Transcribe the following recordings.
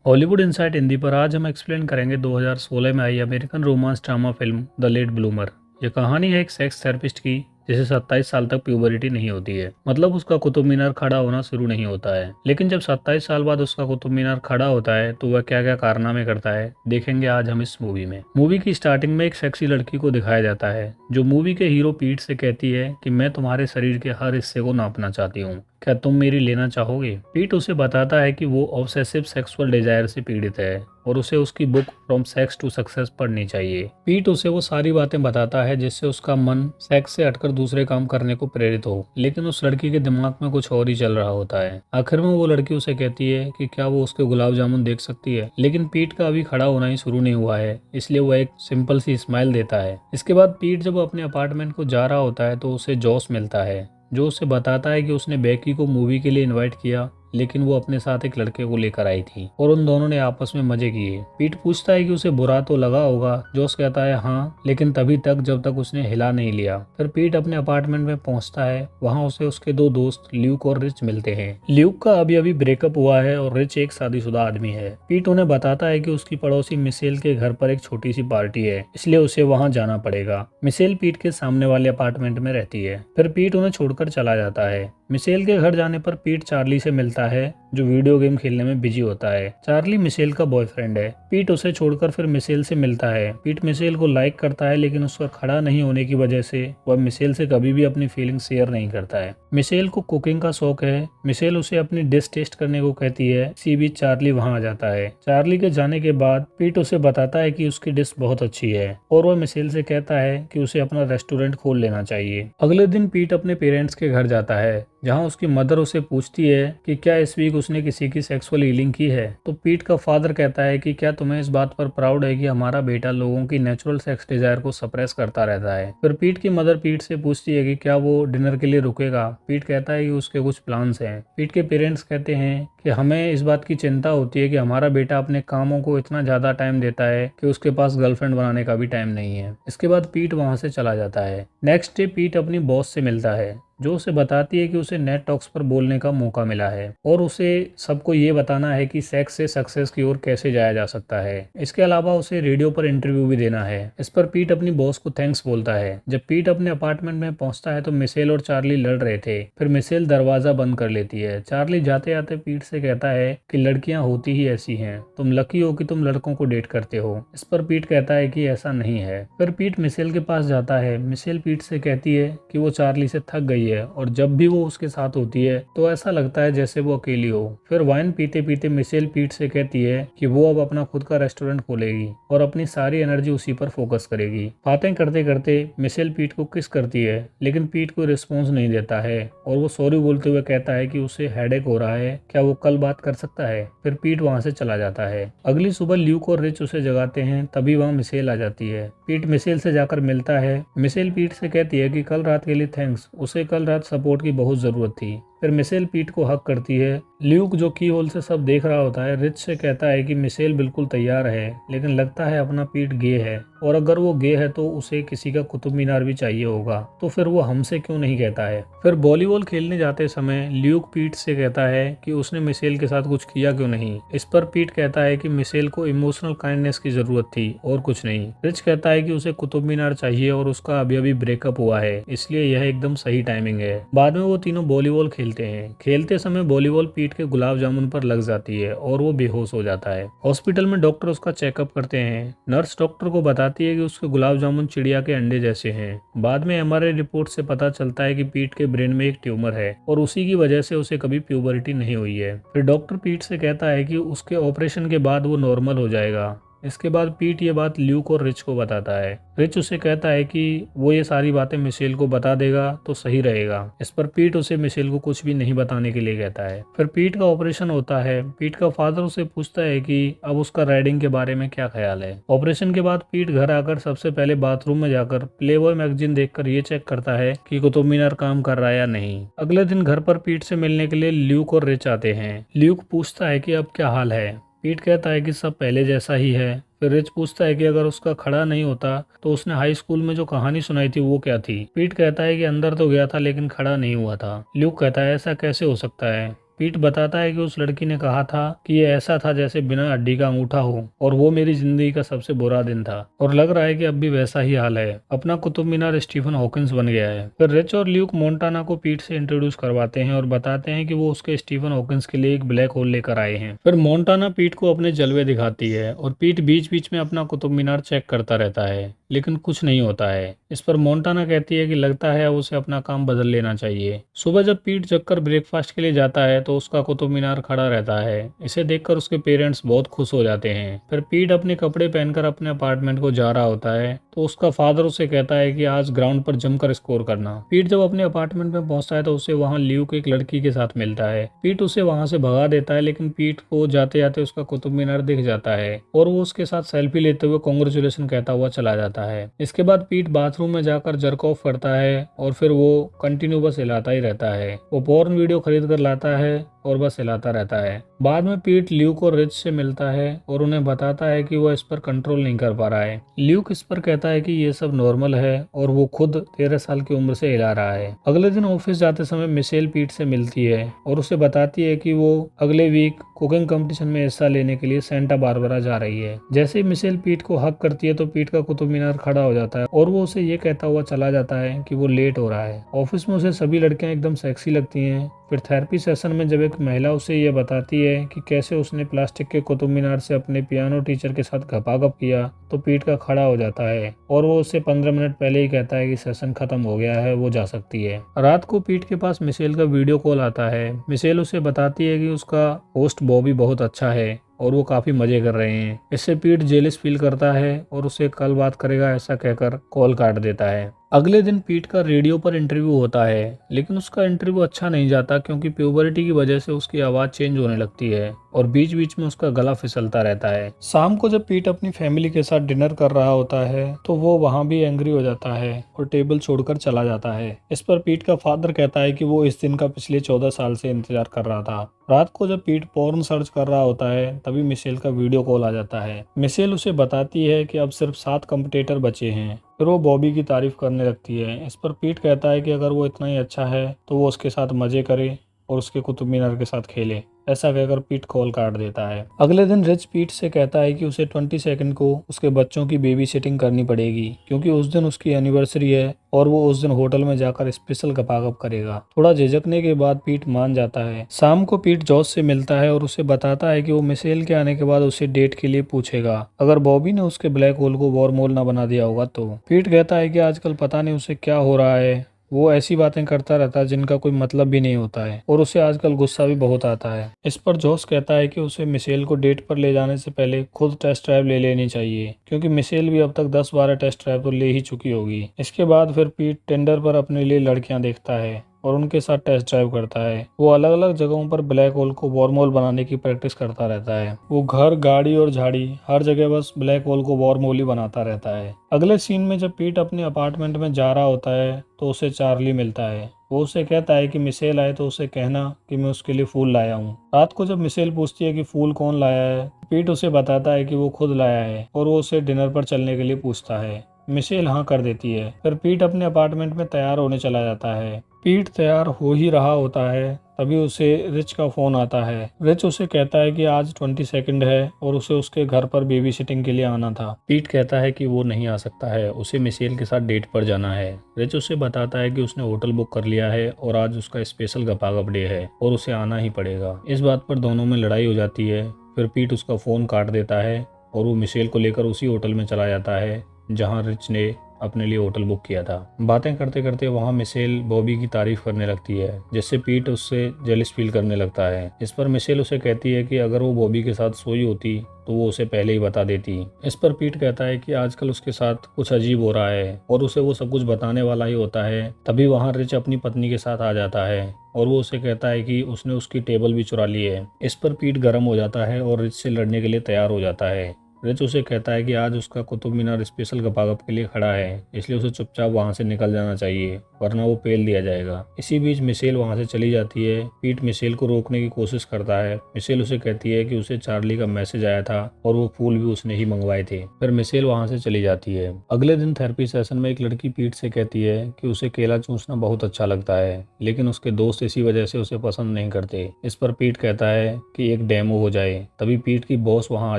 Hollywood insight Hindi पर आज हम एक्सप्लेन करेंगे 2016 में आई American romance drama film the late bloomer. यह कहानी है एक सेक्स थेरेपिस्ट की जिसे 27 साल तक प्यूबरिटी नहीं होती है, मतलब उसका कुतुब मीनार खड़ा होना शुरू नहीं होता है। लेकिन जब 27 साल बाद उसका कुतुब मीनार खड़ा होता है तो वह क्या क्या कारनामे करता है देखेंगे आज हम इस मूवी में। मूवी की स्टार्टिंग में एक सेक्सी लड़की को दिखाया जाता है जो मूवी के हीरो पीट से कहती है कि मैं तुम्हारे शरीर के हर हिस्से को नापना चाहती हूँ, क्या तुम मेरी लेना चाहोगे। पीट उसे बताता है कि वो ऑब्सेसिव सेक्सुअल डिजायर से पीड़ित है और उसे उसकी book from sex to success पढ़नी चाहिए। पीट उसे वो सारी बातें बताता है जिससे उसका मन सेक्स से हटकर दूसरे काम करने को प्रेरित हो, लेकिन उस लड़की के दिमाग में कुछ और ही चल रहा होता है। आखिर में वो लड़की उसे कहती है कि क्या वो उसके गुलाब जामुन देख सकती है, लेकिन पीट का अभी खड़ा होना ही शुरू नहीं हुआ है, इसलिए वो एक सिंपल सी स्माइल देता है। इसके बाद पीट जब अपने अपार्टमेंट को जा रहा होता है तो उसे जॉस मिलता है जो उसे बताता है कि उसने बेकी को मूवी के लिए इनवाइट किया, लेकिन वो अपने साथ एक लड़के को लेकर आई थी और उन दोनों ने आपस में मजे किए। पीट पूछता है कि उसे बुरा तो लगा होगा। जोस कहता है हाँ, लेकिन तभी तक जब तक उसने हिला नहीं लिया। फिर पीट अपने अपार्टमेंट में पहुंचता है। वहां उसे उसके दो दोस्त ल्यूक और रिच मिलते हैं। ल्यूक का अभी अभी ब्रेकअप हुआ है और रिच एक शादीशुदा आदमी है। पीट उन्हें बताता है कि उसकी पड़ोसी मिशेल के घर पर एक छोटी सी पार्टी है, इसलिए उसे वहां जाना पड़ेगा। मिशेल पीट के सामने वाले अपार्टमेंट में रहती है। फिर पीट उन्हें छोड़कर चला जाता है। मिशेल के घर जाने पर पीट चार्ली से मिलता है जो वीडियो गेम खेलने में बिजी होता है। चार्ली मिशेल का बॉयफ्रेंड है। पीट उसे छोड़कर फिर मिशेल से मिलता है। पीट मिशेल को लाइक करता है, लेकिन उसका खड़ा नहीं होने की वजह से वह मिशेल से कभी भी अपनी फीलिंग शेयर नहीं करता है। मिशेल को कुकिंग का शौक है। मिशेल उसे अपनी डिश टेस्ट करने को कहती है। इसी बीच चार्ली वहां आ जाता है। चार्ली के जाने के बाद पीट उसे बताता है कि उसकी डिश बहुत अच्छी है और वह मिशेल से कहता है कि उसे अपना रेस्टोरेंट खोल लेना चाहिए। अगले दिन पीट अपने पेरेंट्स के घर जाता है, जहां उसकी मदर उसे पूछती है कि क्या इस वीक उसने किसी की सेक्सुअल हीलिंग की है। तो पीट का फादर कहता है कि क्या तुम्हें इस बात पर प्राउड है कि हमारा बेटा लोगों की नेचुरल सेक्स डिजायर को सप्रेस करता रहता है। फिर पीट की मदर पीट से पूछती है कि क्या वो डिनर के लिए रुकेगा। पीट कहता है कि उसके कुछ प्लान्स हैं। पीट के पेरेंट्स कहते हैं कि हमें इस बात की चिंता होती है कि हमारा बेटा अपने कामों को इतना ज्यादा टाइम देता है कि उसके पास गर्लफ्रेंड बनाने का भी टाइम नहीं है। इसके बाद पीट वहां से चला जाता है। नेक्स्ट डे पीट अपनी बॉस से मिलता है जो उसे बताती है कि उसे नेट टॉक्स पर बोलने का मौका मिला है और उसे सबको ये बताना है कि सेक्स से सक्सेस की ओर कैसे जाया जा सकता है। इसके अलावा उसे रेडियो पर इंटरव्यू भी देना है। इस पर पीट अपनी बॉस को थैंक्स बोलता है। जब पीट अपने अपार्टमेंट में पहुंचता है तो मिशेल और चार्ली लड़ रहे थे। फिर मिशेल दरवाजा बंद कर लेती है। चार्ली जाते जाते पीट से कहता है कि लड़कियां होती ही ऐसी हैं, तुम लकी हो कि तुम लड़कों को डेट करते हो। इस पर पीट कहता है कि ऐसा नहीं है। फिर पीट मिशेल के पास जाता है। मिशेल पीट से कहती है कि वो चार्ली से थक गई है और जब भी वो उसके साथ होती है तो ऐसा लगता है जैसे वो अकेली हो। फिर वाइन पीते पीते मिशेल पीट से कहती है कि वो अब अपना खुद का रेस्टोरेंट खोलेगी और अपनी सारी एनर्जी उसी पर फोकस करेगी। बातें करते करते मिशेल पीट को किस करती है, लेकिन पीट कोई रिस्पॉन्स नहीं देता है और वो सॉरी बोलते हुए कहता है कि उसे हेडेक हो रहा है, क्या वो कल बात कर सकता है। फिर पीट वहां से चला जाता है। अगली सुबह ल्यूक और रिच उसे जगाते हैं, तभी वहां मिशेल आ जाती है। पीट मिशेल से जाकर मिलता है। मिशेल पीट से कहती है कि कल रात के लिए थैंक्स, उसे कल रात सपोर्ट की बहुत जरूरत थी। फिर मिशेल पीट को हक करती है। ल्यूक जो की होल से सब देख रहा होता है रिच से कहता है कि मिशेल बिल्कुल तैयार है, लेकिन लगता है अपना पीट गे है और अगर वो गे है तो उसे किसी का कुतुब मीनार भी चाहिए होगा, तो फिर वो हमसे क्यों नहीं कहता है। फिर वॉलीबॉल खेलने जाते समय ल्यूक पीट से कहता है कि उसने मिशेल के साथ कुछ किया क्यों नहीं। इस पर पीट कहता है कि मिशेल को इमोशनल काइंडनेस की जरूरत थी और कुछ नहीं। रिच कहता है कि उसे कुतुब मीनार चाहिए और उसका अभी अभी ब्रेकअप हुआ है, इसलिए यह एकदम सही टाइमिंग है। बाद में वो तीनों वॉलीबॉल खेलते हैं। खेलते समय वॉलीबॉल पीट के गुलाब जामुन पर लग जाती है और वो बेहोश हो जाता है। हॉस्पिटल में डॉक्टर उसका चेकअप करते हैं। नर्स डॉक्टर को बताती है कि उसके गुलाब जामुन चिड़िया के अंडे जैसे हैं। बाद में एमआरआई रिपोर्ट से पता चलता है कि पीट के ब्रेन में एक ट्यूमर है और उसी की वजह से उसे कभी प्यूबरिटी नहीं हुई है। फिर डॉक्टर पीट से कहता है कि उसके ऑपरेशन के बाद वो नॉर्मल हो जाएगा। इसके बाद पीट ये बात ल्यूक और रिच को बताता है। रिच उसे कहता है कि वो ये सारी बातें मिशेल को बता देगा तो सही रहेगा। इस पर पीट उसे मिशेल को कुछ भी नहीं बताने के लिए कहता है। फिर पीट का ऑपरेशन होता है। पीट का फादर उसे पूछता है कि अब उसका राइडिंग के बारे में क्या ख्याल है। ऑपरेशन के बाद पीट घर आकर सबसे पहले बाथरूम में जाकर प्लेबॉय मैगजीन देखकर ये चेक करता है कि कुतुब मीनार काम कर रहा है या नहीं। अगले दिन घर पर पीट से मिलने के लिए ल्यूक और रिच आते हैं। ल्यूक पूछता है कि अब क्या हाल है। पीट कहता है कि सब पहले जैसा ही है। फिर रिच पूछता है कि अगर उसका खड़ा नहीं होता तो उसने हाई स्कूल में जो कहानी सुनाई थी वो क्या थी। पीट कहता है कि अंदर तो गया था लेकिन खड़ा नहीं हुआ था। ल्यूक कहता है ऐसा कैसे हो सकता है। पीट बताता है कि उस लड़की ने कहा था कि ये ऐसा था जैसे बिना हड्डी का अंगूठा हो और वो मेरी जिंदगी का सबसे बुरा दिन था और लग रहा है कि अब भी वैसा ही हाल है। अपना कुतुब मीनार स्टीफन हॉकिंस बन गया है। फिर रिच और ल्यूक मोंटाना को पीट से इंट्रोड्यूस करवाते हैं और बताते हैं कि वो उसके स्टीफन हॉकिंस के लिए एक ब्लैक होल लेकर आए हैं। फिर मोंटाना पीट को अपने जलवे दिखाती है और पीट बीच बीच में अपना कुतुब मीनार चेक करता रहता है, लेकिन कुछ नहीं होता है। इस पर मोंटाना कहती है कि लगता है अब उसे अपना काम बदल लेना चाहिए। सुबह जब पीट जगकर ब्रेकफास्ट के लिए जाता है तो उसका कुतुब मीनार खड़ा रहता है। इसे देखकर उसके पेरेंट्स बहुत खुश हो जाते हैं। फिर पीट अपने कपड़े पहनकर अपने अपार्टमेंट को जा रहा होता है तो उसका फादर उसे कहता है कि आज ग्राउंड पर जमकर स्कोर करना। पीट जब अपने अपार्टमेंट में पहुंचता है तो उसे वहां ल्यूक एक लड़की के साथ मिलता है। पीट उसे वहां से भगा देता है, लेकिन पीट को जाते जाते उसका कुतुब मीनार दिख जाता है और वो उसके साथ सेल्फी लेते हुए कांग्रेचुलेशन कहता हुआ चला जाता है। इसके बाद पीट बाथरूम में जाकर जर्क ऑफ करता है और फिर वो कंटिन्यू बस हिलाता ही रहता है। वो पोर्न वीडियो खरीद कर लाता है और बस हिलाता रहता है। बाद में पीट ल्यूक और रिच से मिलता है और उन्हें बताता है कि वो इस पर कंट्रोल नहीं कर पा रहा है। ल्यूक इस पर कहता है कि ये सब नॉर्मल है और वो खुद 13 साल की उम्र से हिला रहा है। अगले दिन ऑफिस जाते समय मिशेल पीट से मिलती है और उसे बताती है कि वो अगले वीक कुकिंग कंपटीशन में हिस्सा लेने के लिए सेंटा बारबरा जा रही है। जैसे ही मिशेल पीट को हक करती है तो पीट का कुतुब मीनार खड़ा हो जाता है और वो उसे ये कहता हुआ चला जाता है कि वो लेट हो रहा है। ऑफिस में उसे सभी लड़कियां एकदम सेक्सी लगती हैं। फिर थेरेपी सेशन में जब एक महिला उसे यह बताती है कि कैसे उसने प्लास्टिक के कुतुब मीनार से अपने पियानो टीचर के साथ घपाघप किया तो पीट का खड़ा हो जाता है और वो उससे 15 मिनट पहले ही कहता है कि सेशन खत्म हो गया है, वो जा सकती है। रात को पीट के पास मिशेल का वीडियो कॉल आता है। मिशेल उसे बताती है कि उसका होस्ट बॉबी बहुत अच्छा है और वो काफी मजे कर रहे हैं। इससे पीट जेलिस फील करता है और उसे कल बात करेगा ऐसा कहकर कॉल काट देता है। अगले दिन पीट का रेडियो पर इंटरव्यू होता है, लेकिन उसका इंटरव्यू अच्छा नहीं जाता क्योंकि प्यूबरिटी की वजह से उसकी आवाज चेंज होने लगती है और बीच बीच में उसका गला फिसलता रहता है। शाम को जब पीट अपनी फैमिली के साथ डिनर कर रहा होता है तो वो वहाँ भी एंग्री हो जाता है और टेबल छोड़कर चला जाता है। इस पर पीट का फादर कहता है कि वो इस दिन का पिछले 14 साल से इंतजार कर रहा था। रात को जब पीट पॉर्न सर्च कर रहा होता है तभी मिशेल का वीडियो कॉल आ जाता है। मिशेल उसे बताती है कि अब सिर्फ 7 कम्पिटिटर बचे हैं। फिर वो बॉबी की तारीफ करने लगती है। इस पर पीट कहता है कि अगर वो इतना ही अच्छा है तो वो उसके साथ मजे करे और उसके कुतुब मीनार के साथ खेले। ऐसा कहकर पीट कॉल काट देता है। अगले दिन रिच पीट से कहता है कि उसे 20 सेकंड को उसके बच्चों की बेबी सिटिंग करनी पड़ेगी क्योंकि उस दिन उसकी एनिवर्सरी है और वो उस दिन होटल में जाकर स्पेशल गपागप करेगा। थोड़ा झिझकने के बाद पीट मान जाता है। शाम को पीट जॉस से मिलता है और उसे बताता है कि वो मिशेल के आने के बाद उसे डेट के लिए पूछेगा अगर बॉबी ने उसके ब्लैक होल को वॉर्महोल ना बना दिया होगा तो। पीट कहता है कि आजकल पता नहीं उसे क्या हो रहा है, वो ऐसी बातें करता रहता है जिनका कोई मतलब भी नहीं होता है और उसे आजकल गुस्सा भी बहुत आता है। इस पर जॉस कहता है कि उसे मिशेल को डेट पर ले जाने से पहले खुद टेस्ट ड्राइव ले लेनी चाहिए क्योंकि मिशेल भी अब तक 10-12 टेस्ट ड्राइव तो ले ही चुकी होगी। इसके बाद फिर पीट टिंडर पर अपने लिए लड़कियां देखता है और उनके साथ टेस्ट ड्राइव करता है। वो अलग अलग जगहों पर ब्लैक होल को वॉर्महोल बनाने की प्रैक्टिस करता रहता है। वो घर, गाड़ी और झाड़ी हर जगह बस ब्लैक होल को वॉर्महोल ही बनाता रहता है। अगले सीन में जब पीट अपने अपार्टमेंट में जा रहा होता है तो उसे चार्ली मिलता है। वो उसे कहता है कि मिशेल आए तो उसे कहना कि मैं उसके लिए फूल लाया हूँ। रात को जब मिशेल पूछती है कि फूल कौन लाया है, पीट उसे बताता है कि वो खुद लाया है और वो उसे डिनर पर चलने के लिए पूछता है। मिशेल हाँ कर देती है। फिर पीट अपने अपार्टमेंट में तैयार होने चला जाता है। पीट तैयार हो ही रहा होता है तभी उसे रिच का फोन आता है। रिच उसे कहता है कि आज 20 सेकंड है और उसे उसके घर पर बेबी सिटिंग के लिए आना था। पीट कहता है कि वो नहीं आ सकता है, उसे मिशेल के साथ डेट पर जाना है। रिच उसे बताता है कि उसने होटल बुक कर लिया है और आज उसका स्पेशल गपागप डे है और उसे आना ही पड़ेगा। इस बात पर दोनों में लड़ाई हो जाती है। फिर पीट उसका फोन काट देता है और वो मिशेल को लेकर उसी होटल में चला जाता है जहाँ रिच ने अपने लिए होटल बुक किया था। बातें करते करते वहाँ मिशेल बॉबी की तारीफ करने लगती है जिससे पीट उससे जेलस फील करने लगता है। इस पर मिशेल उसे कहती है कि अगर वो बॉबी के साथ सोई होती तो वो उसे पहले ही बता देती। इस पर पीट कहता है कि आजकल उसके साथ कुछ अजीब हो रहा है और उसे वो सब कुछ बताने वाला ही होता है। तभी वहाँ रिच अपनी पत्नी के साथ आ जाता है और वो उसे कहता है कि उसने उसकी टेबल भी चुरा ली है। इस पर पीट गर्म हो जाता है और रिच से लड़ने के लिए तैयार हो जाता है। रिच उसे कहता है कि आज उसका कुतुब मीनार स्पेशल गपागप के लिए खड़ा है, इसलिए उसे चुपचाप वहां से निकल जाना चाहिए, वरना वो पेल दिया जाएगा। इसी बीच मिशेल वहां से चली जाती है। पीट मिशेल को रोकने की कोशिश करता है। मिशेल उसे कहती है कि उसे चार्ली का मैसेज आया था और वो फूल भी उसने ही मंगवाए थे। फिर मिशेल वहां से चली जाती है। अगले दिन थेरेपी सेशन में एक लड़की पीट से कहती है कि उसे केला चूसना बहुत अच्छा लगता है, लेकिन उसके दोस्त इसी वजह से उसे पसंद नहीं करते। इस पर पीट कहता है कि एक डेमो हो जाए। तभी पीट की बॉस वहां आ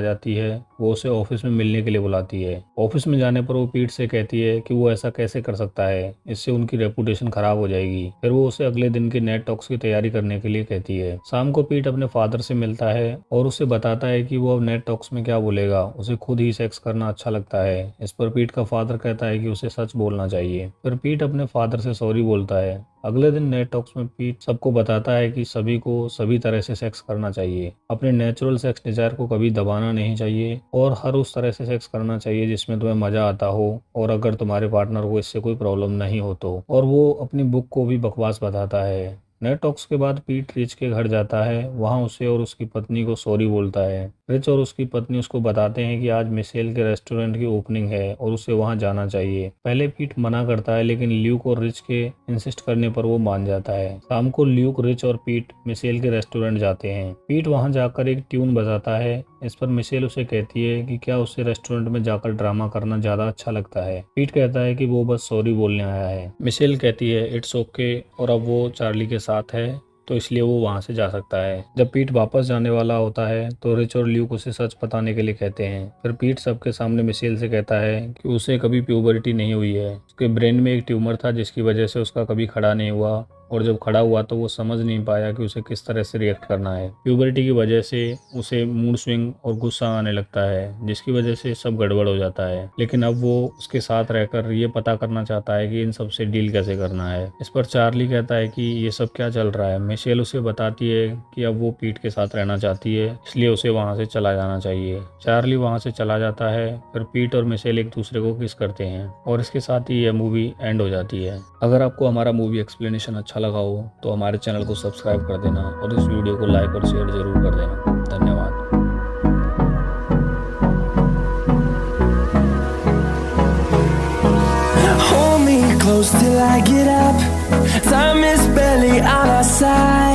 जाती है। वो उसे ऑफिस में मिलने के लिए बुलाती है। ऑफिस में जाने पर वो पीट से कहती है कि वो ऐसा कैसे कर सकता है, इससे उनकी रेपुटेशन खराब हो जाएगी। फिर वो उसे अगले दिन के नेट टॉक्स की तैयारी करने के लिए कहती है। शाम को पीट अपने फादर से मिलता है और उसे बताता है कि वो अब नेट टॉक्स में क्या बोलेगा, उसे खुद ही सेक्स करना अच्छा लगता है। इस पर पीट का फादर कहता है कि उसे सच बोलना चाहिए। फिर पीट अपने फादर से सॉरी बोलता है। अगले दिन नेट टॉक्स में पीट सबको बताता है कि सभी को सभी तरह से सेक्स करना चाहिए, अपने नेचुरल सेक्स डिजायर को कभी दबाना नहीं चाहिए और हर उस तरह से सेक्स करना चाहिए जिसमें तुम्हें मजा आता हो और अगर तुम्हारे पार्टनर को इससे कोई प्रॉब्लम नहीं हो तो। और वो अपनी बुक को भी बकवास बताता है। नेट टॉक्स के बाद पीट रिच के घर जाता है। वहां उसे और उसकी पत्नी को सॉरी बोलता है। रिच और उसकी पत्नी उसको बताते हैं कि आज मिशेल के रेस्टोरेंट की ओपनिंग है और उसे वहां जाना चाहिए। पहले पीट मना करता है, लेकिन ल्यूक और रिच के इंसिस्ट करने पर वो मान जाता है। शाम को ल्यूक, रिच और पीट मिशेल के रेस्टोरेंट जाते हैं। पीट वहां जाकर एक ट्यून बजाता है। इस पर मिशेल उसे कहती है कि क्या उसे रेस्टोरेंट में जाकर ड्रामा करना ज्यादा अच्छा लगता है। पीट कहता है कि वो बस सॉरी बोलने आया है। मिशेल कहती है इट्स ओके और अब वो चार्ली के साथ है तो इसलिए वो वहां से जा सकता है। जब पीट वापस जाने वाला होता है तो रिच और ल्यूक उसे सच बताने के लिए कहते हैं। फिर पीट सबके सामने मिशेल से कहता है कि उसे कभी प्यूबरिटी नहीं हुई है। उसके ब्रेन में एक ट्यूमर था जिसकी वजह से उसका कभी खड़ा नहीं हुआ और जब खड़ा हुआ तो वो समझ नहीं पाया कि उसे किस तरह से रिएक्ट करना है। प्यूबरिटी की वजह से उसे मूड स्विंग और गुस्सा आने लगता है, जिसकी वजह से सब गड़बड़ हो जाता है। लेकिन अब वो उसके साथ रहकर ये पता करना चाहता है कि इन सब से डील कैसे करना है। इस पर चार्ली कहता है कि ये सब क्या चल रहा है। मिशेल उसे बताती है कि अब वो पीट के साथ रहना चाहती है, इसलिए उसे वहां से चला जाना चाहिए। चार्ली वहां से चला जाता है। फिर पीट और मिशेल एक दूसरे को किस करते हैं और इसके साथ ही यह मूवी एंड हो जाती है। अगर आपको हमारा मूवी एक्सप्लेनेशन अच्छा लगा हो तो हमारे चैनल को सब्सक्राइब कर देना और इस वीडियो को लाइक और शेयर जरूर कर देना। धन्यवाद। Hold me close till I get up. Time is barely on our side.